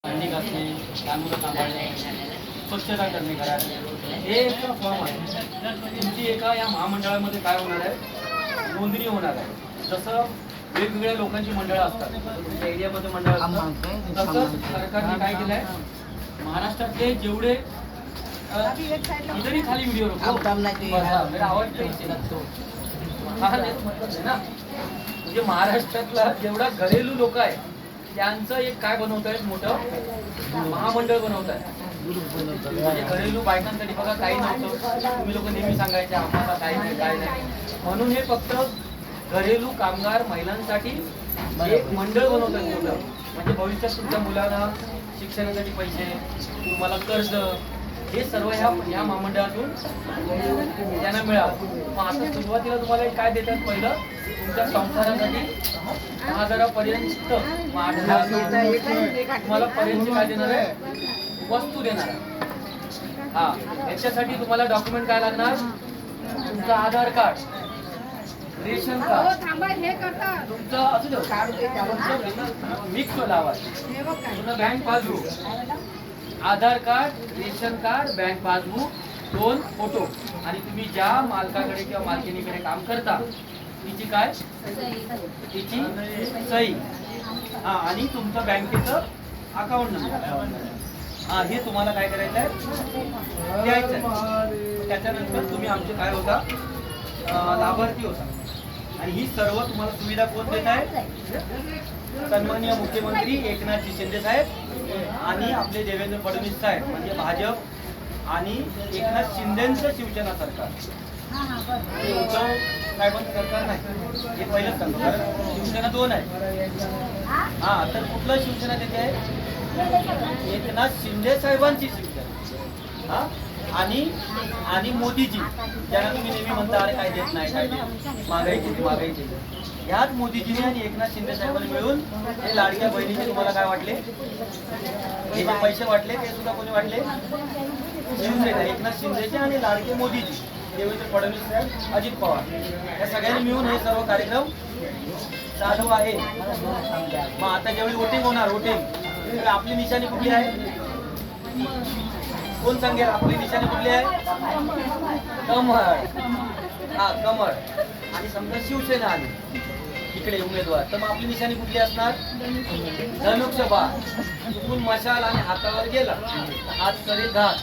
भांडी घासणे, लहान मुलं सांभाळणे, स्वच्छता करणे घरात, हे एक फॉर्म आहे. तुमची एका या महामंडळामध्ये काय होणार आहे, नोंदणी होणार आहे. जसं वेगवेगळ्या लोकांची मंडळं असतात, तुमच्या एरियामध्ये मंडळ असतात, तसंच सरकारने काय केलं आहे, महाराष्ट्रातले जेवढे इतरही खाली व्हिडिओ आवाज ना, म्हणजे महाराष्ट्रातला जेवढा घरेलू लोक आहे त्यांचं एक काय बनवत आहेत, मोठं महामंडळ बनवत आहे. म्हणजे घरेलू बायकांसाठी बघा काही नव्हतं, तुम्ही लोक नेहमी सांगायचे आम्हाला काही नाही काय नाही, म्हणून हे फक्त घरेलू कामगार महिलांसाठी एक मंडळ बनवत आहेत मोठं. म्हणजे भविष्यात तुमच्या मुलांना शिक्षणासाठी पैसे, तुम्हाला कर्ज, हे सर्व ह्या महामंडळातून त्यांना मिळावं. मग आता सुरुवातीला तुम्हाला काय देतात, पहिलं तुमच्या संसारासाठी 10,000पर्यंत, तुम्हाला पर्यंत काय देणार आहे, वस्तू देणार आहे. हा, याच्यासाठी तुम्हाला डॉक्युमेंट काय लागणार, तुमचं आधार कार्ड, रेशन कार्ड, तुमचं असू दे मिक्स लावा, तुमचं bank passbook, Aadhaar card, ration card, bank passbook, 2 photo, आणि तुम्ही ज्या मालकाकडे किंवा मालकिनीकडे काम करता तिची काय, तिची सही, आणि तुमचं बँकेचं अकाउंट नंबर, हे तुम्हाला काय करायचं आहे, द्यायचं आहे. त्याच्यानंतर तुम्ही आमचे काय होता, लाभार्थी होता. आणि ही सर्व तुम्हाला सुविधा कोण देत आहे, सन्माननीय मुख्यमंत्री एकनाथ शिंदे साहेब आणि आपले देवेंद्र फडणवीस साहेब, म्हणजे भाजप आणि एकनाथ शिंदेचं शिवसेना सरकार. हे उद्धव साहेबांचं सरकार नाही, हे पहिलंच सांगतो, कारण शिवसेना 2 आहे. तर कुठलं शिवसेना देते आहे, एकनाथ शिंदे साहेबांची शिवसेना, आणि मोदीजी, ज्यांना तुम्ही नेहमी म्हणता अरे काय देत नाही, काय देत, मागायची. ह्याच मोदीजीने आणि एकनाथ शिंदे साहेबांनी मिळून हे लाडक्या बहिणीचे तुम्हाला काय वाटले, हे जे पैसे वाटले ते सुद्धा कोणी वाटले, शिवसेना, एकनाथ शिंदेचे आणि लाडके मोदीजी, देवेंद्र फडणवीस साहेब, अजित पवार, या सगळ्यांनी मिळून हे सर्व कार्यक्रम चालू आहे. मग आता ज्यावेळी वोटिंग होणार, वोटिंग, आपली निशाणी कुठली आहे, कोण सांगेल, आपली निशाणी कुठली आहे, कमळ. कमळ. आणि समजा शिवसेना आली इकडे उमेदवार, तर मग आपली निशाणी कुठली असणार, धनुष्यबाण. चुकून मशाल आणि हातावर गेला, हात करे घात.